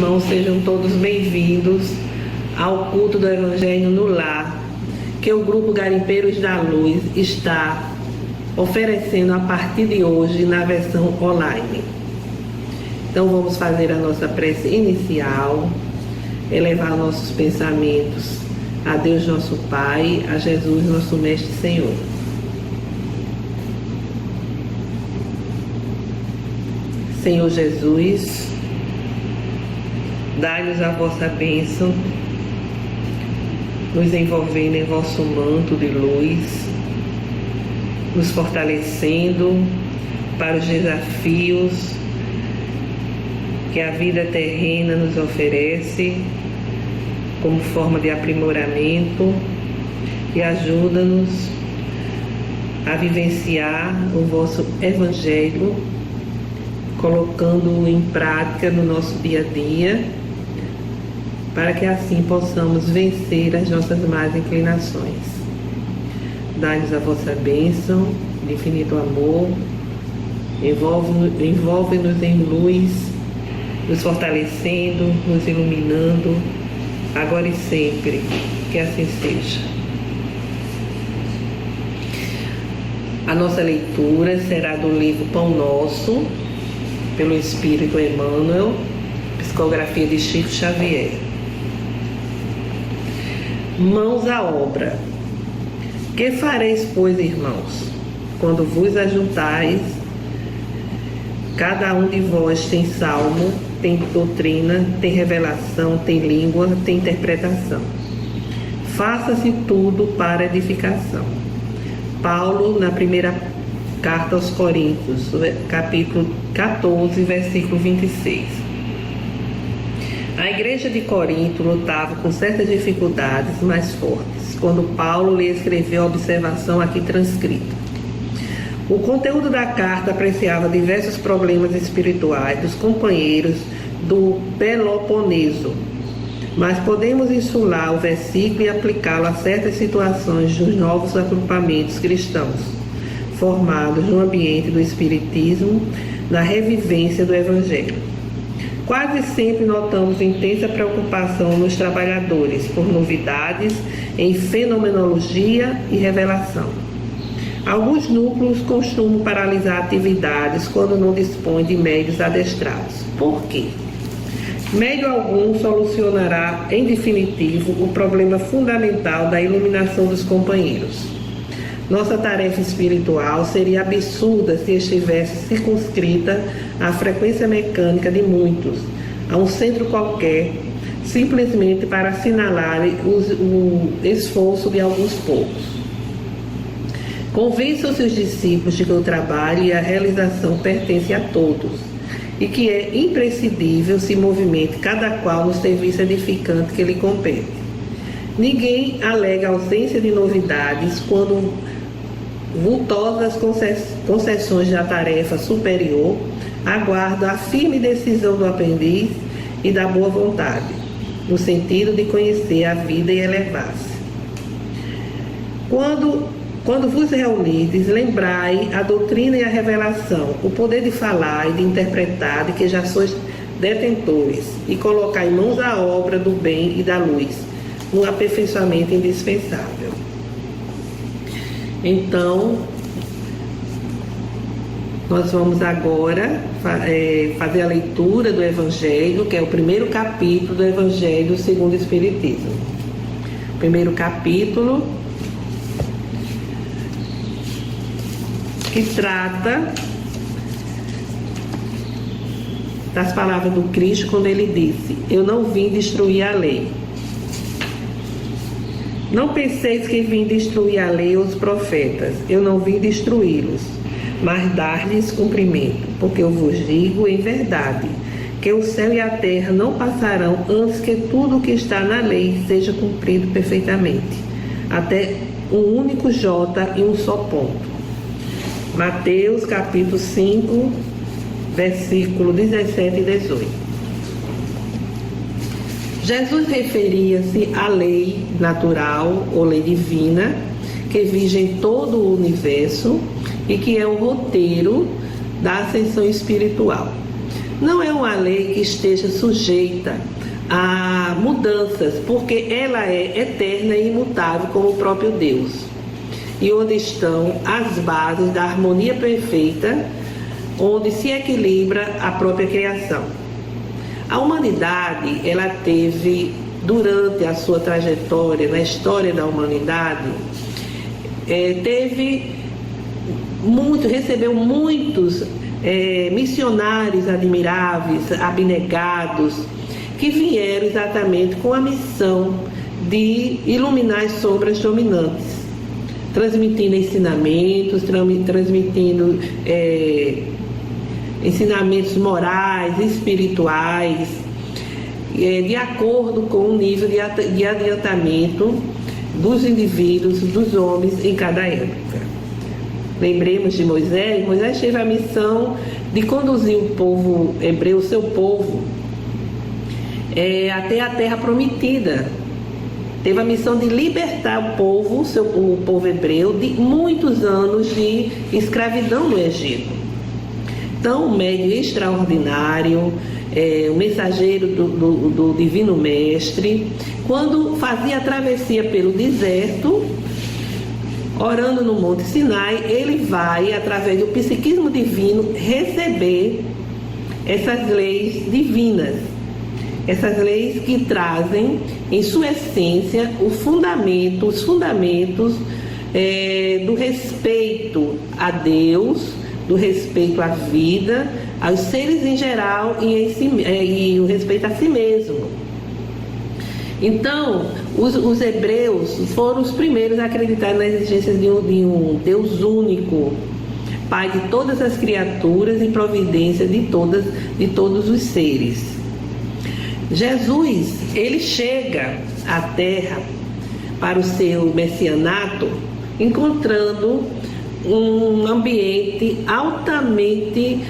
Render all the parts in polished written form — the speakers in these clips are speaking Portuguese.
irmãos, sejam todos bem-vindos ao culto do Evangelho no Lar, que o Grupo Garimpeiros da Luz está oferecendo a partir de hoje na versão online. Então vamos fazer a nossa prece inicial, elevar nossos pensamentos a Deus nosso Pai, a Jesus nosso Mestre e Senhor. Senhor Jesus, dai-nos a vossa bênção, nos envolvendo em vosso manto de luz, nos fortalecendo para os desafios que a vida terrena nos oferece como forma de aprimoramento, e ajuda-nos a vivenciar o vosso Evangelho, colocando-o em prática no nosso dia a dia, para que assim possamos vencer as nossas más inclinações. Dai-nos a vossa bênção de infinito amor, envolve-nos em luz, nos fortalecendo, nos iluminando, agora e sempre, que assim seja. A nossa leitura será do livro Pão Nosso, pelo Espírito Emmanuel, psicografia de Chico Xavier. Mãos à obra. Que fareis, pois, irmãos, quando vos ajuntais? Cada um de vós tem salmo, tem doutrina, tem revelação, tem língua, tem interpretação. Faça-se tudo para edificação. Paulo, na primeira carta aos Coríntios, capítulo 14, versículo 26. A igreja de Corinto lutava com certas dificuldades mais fortes, quando Paulo lhe escreveu a observação aqui transcrita. O conteúdo da carta apreciava diversos problemas espirituais dos companheiros do Peloponeso, mas podemos insular o versículo e aplicá-lo a certas situações dos novos agrupamentos cristãos, formados no ambiente do Espiritismo, na revivência do Evangelho. Quase sempre notamos intensa preocupação nos trabalhadores por novidades em fenomenologia e revelação. Alguns núcleos costumam paralisar atividades quando não dispõem de médios adestrados. Por quê? Médio algum solucionará, em definitivo, o problema fundamental da iluminação dos companheiros. Nossa tarefa espiritual seria absurda se estivesse circunscrita à frequência mecânica de muitos, a um centro qualquer, simplesmente para assinalar o esforço de alguns poucos. Convença os seus discípulos de que o trabalho e a realização pertencem a todos e que é imprescindível se movimente cada qual no serviço edificante que lhe compete. Ninguém alega ausência de novidades quando vultosas concessões da tarefa superior aguardam a firme decisão do aprendiz e da boa vontade, no sentido de conhecer a vida e elevar-se. Quando vos reunides, lembrai a doutrina e a revelação, o poder de falar e de interpretar, de que já sois detentores, e colocai mãos à obra do bem e da luz, um aperfeiçoamento indispensável. Então, nós vamos agora fazer a leitura do Evangelho, que é o primeiro capítulo do Evangelho segundo o Espiritismo. Primeiro capítulo, que trata das palavras do Cristo quando ele disse: eu não vim destruir a lei. Não penseis que vim destruir a lei ou os profetas. Eu não vim destruí-los, mas dar-lhes cumprimento. Porque eu vos digo em verdade, que o céu e a terra não passarão antes que tudo o que está na lei seja cumprido perfeitamente. Até um único J e um só ponto. Mateus capítulo 5, versículo 17 e 18. Jesus referia-se à lei natural ou lei divina que vige em todo o universo e que é o roteiro da ascensão espiritual. Não é uma lei que esteja sujeita a mudanças, porque ela é eterna e imutável como o próprio Deus, e onde estão as bases da harmonia perfeita, onde se equilibra a própria criação. A humanidade, ela teve, durante a sua trajetória, na história da humanidade, recebeu muitos missionários admiráveis, abnegados, que vieram exatamente com a missão de iluminar as sombras dominantes, transmitindo ensinamentos, transmitindo ensinamentos morais, espirituais, de acordo com o nível de adiantamento dos indivíduos, dos homens em cada época. Lembremos de Moisés. Moisés teve a missão de conduzir o povo hebreu, o seu povo, até a terra prometida. Teve a missão de libertar o povo hebreu de muitos anos de escravidão no Egito. Então, um médium extraordinário, o mensageiro do Divino Mestre, quando fazia a travessia pelo deserto, orando no Monte Sinai, ele vai, através do psiquismo divino, receber essas leis divinas. Essas leis que trazem em sua essência os fundamentos do respeito a Deus, do respeito à vida, aos seres em geral e o respeito a si mesmo. Então, os hebreus foram os primeiros a acreditar na existência de um Deus único, Pai de todas as criaturas e providência de todos os seres. Jesus, ele chega à Terra para o seu messianato, encontrando um ambiente altamente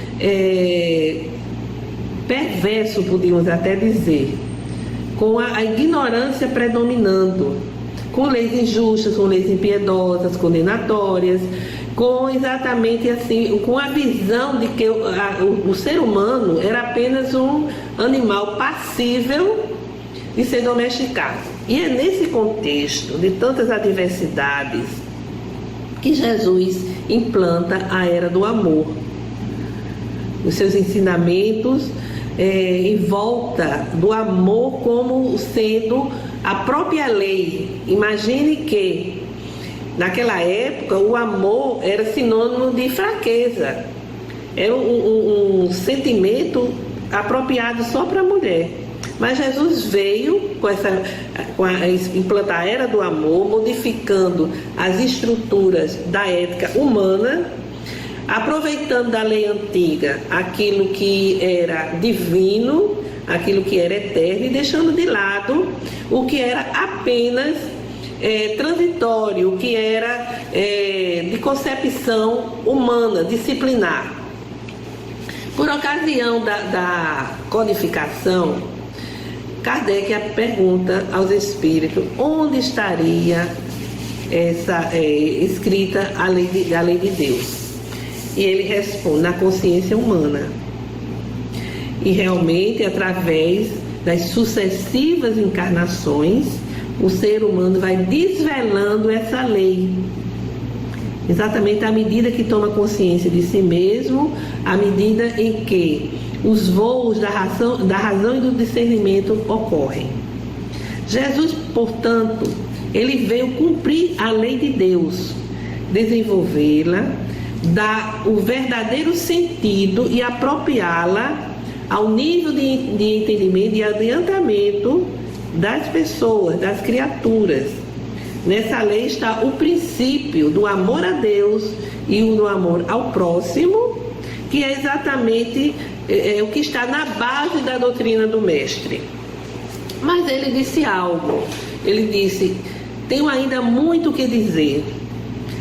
perverso, podíamos até dizer, com a ignorância predominando, com leis injustas, com leis impiedosas, condenatórias, com exatamente assim, com a visão de que o ser humano era apenas um animal passível de ser domesticado. E é nesse contexto de tantas adversidades que Jesus implanta a era do amor. Os seus ensinamentos em volta do amor como sendo a própria lei. Imagine que naquela época o amor era sinônimo de fraqueza, era um sentimento apropriado só para a mulher. Mas Jesus veio implantar a era do amor, modificando as estruturas da ética humana, aproveitando da lei antiga aquilo que era divino, aquilo que era eterno, e deixando de lado o que era apenas transitório, o que era de concepção humana, disciplinar. Por ocasião da codificação, Kardec pergunta aos espíritos onde estaria escrita a lei de Deus. E ele responde: na consciência humana. E realmente, através das sucessivas encarnações, o ser humano vai desvelando essa lei. Exatamente à medida que toma consciência de si mesmo, à medida em que os voos da razão e do discernimento ocorrem. Jesus, portanto, ele veio cumprir a lei de Deus, desenvolvê-la, dar o verdadeiro sentido e apropriá-la ao nível de entendimento e adiantamento das pessoas, das criaturas. Nessa lei está o princípio do amor a Deus e o do amor ao próximo, que é exatamente o que está na base da doutrina do Mestre. Mas ele disse algo. Ele disse: tenho ainda muito o que dizer,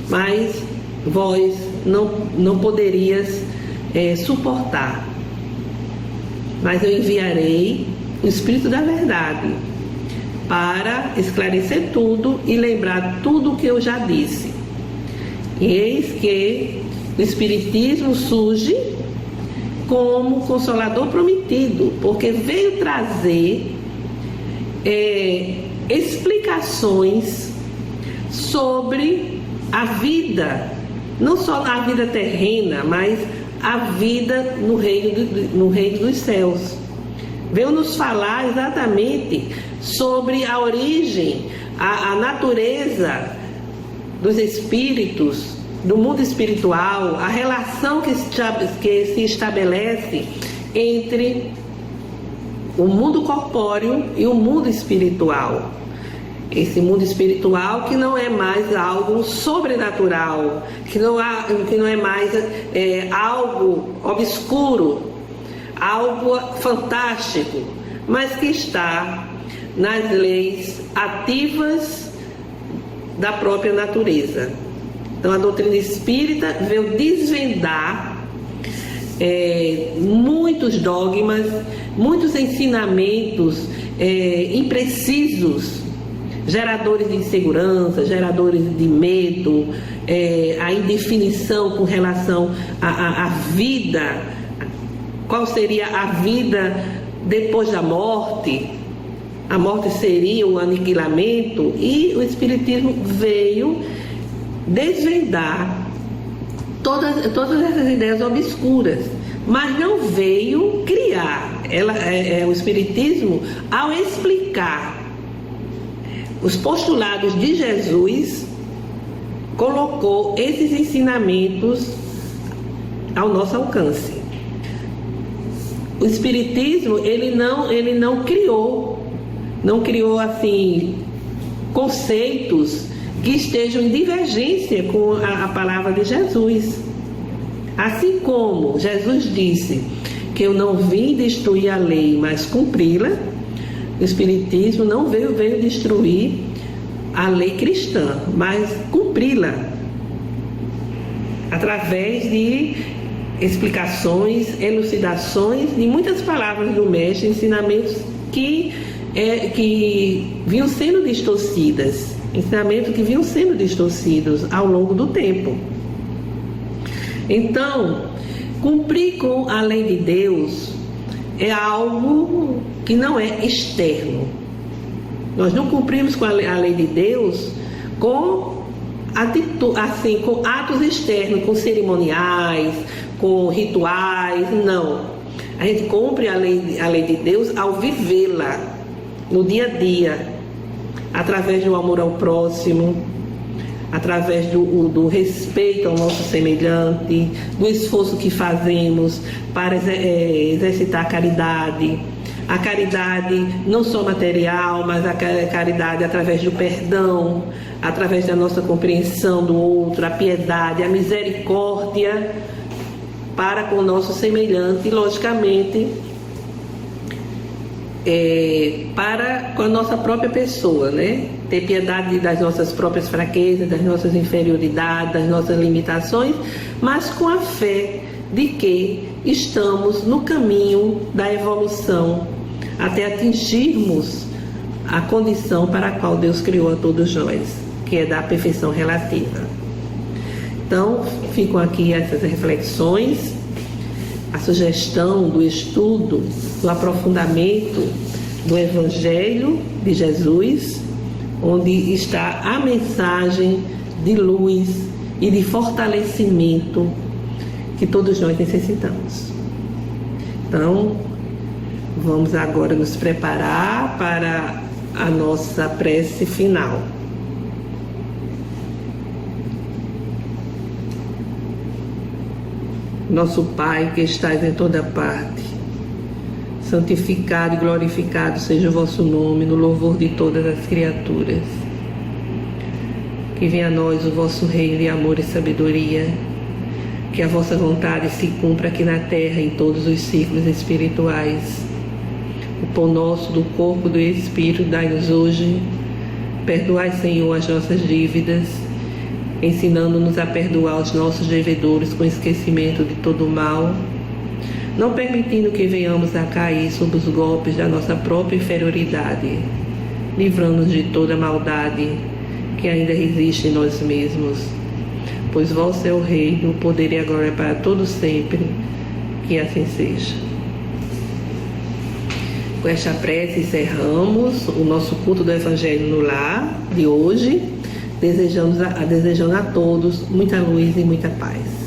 mas vós não poderias suportar. Mas eu enviarei o Espírito da Verdade para esclarecer tudo e lembrar tudo o que eu já disse. E eis que o Espiritismo surge como Consolador prometido, porque veio trazer explicações sobre a vida, não só a vida terrena, mas a vida no reino dos céus. Veio nos falar exatamente sobre a origem, a natureza dos espíritos, do mundo espiritual, a relação que se estabelece entre o mundo corpóreo e o mundo espiritual. Esse mundo espiritual que não é mais algo sobrenatural, que não é mais algo obscuro, algo fantástico, mas que está nas leis ativas da própria natureza. Então a doutrina espírita veio desvendar muitos dogmas, muitos ensinamentos imprecisos, geradores de insegurança, geradores de medo, a indefinição com relação à vida, qual seria a vida depois da morte. A morte seria o aniquilamento, e o Espiritismo veio desvendar todas essas ideias obscuras, mas não veio criar. O Espiritismo, ao explicar os postulados de Jesus, colocou esses ensinamentos ao nosso alcance. O Espiritismo, ele não criou assim conceitos que estejam em divergência com a palavra de Jesus. Assim como Jesus disse que eu não vim destruir a lei, mas cumpri-la, o Espiritismo não veio destruir a lei cristã, mas cumpri-la através de explicações, elucidações de muitas palavras do Mestre, ensinamentos que vinham sendo distorcidos ao longo do tempo. Então, cumprir com a lei de Deus é algo que não é externo. Nós não cumprimos com a lei de Deus com atos externos, com cerimoniais, com rituais, não. A gente cumpre a lei de Deus ao vivê-la no dia a dia, através do amor ao próximo, através do respeito ao nosso semelhante, do esforço que fazemos para exercitar a caridade não só material, mas a caridade através do perdão, através da nossa compreensão do outro, a piedade, a misericórdia para com o nosso semelhante e, logicamente, para com a nossa própria pessoa, né? Ter piedade das nossas próprias fraquezas, das nossas inferioridades, das nossas limitações, mas com a fé de que estamos no caminho da evolução até atingirmos a condição para a qual Deus criou a todos nós, que é da perfeição relativa. Então, ficam aqui essas reflexões, a sugestão do estudo, do aprofundamento do Evangelho de Jesus, onde está a mensagem de luz e de fortalecimento que todos nós necessitamos. Então, vamos agora nos preparar para a nossa prece final. Nosso Pai, que estás em toda parte, santificado e glorificado seja o vosso nome no louvor de todas as criaturas. Que venha a nós o vosso reino de amor e sabedoria, que a vossa vontade se cumpra aqui na terra em todos os ciclos espirituais. O pão nosso do corpo e do Espírito dai-nos hoje. Perdoai, Senhor, as nossas dívidas, ensinando-nos a perdoar os nossos devedores com esquecimento de todo o mal, não permitindo que venhamos a cair sob os golpes da nossa própria inferioridade, livrando-nos de toda maldade que ainda resiste em nós mesmos. Pois vosso é o reino, o poder e a glória para todos sempre. Que assim seja. Com esta prece encerramos o nosso culto do Evangelho no Lar de hoje, desejando a todos muita luz e muita paz.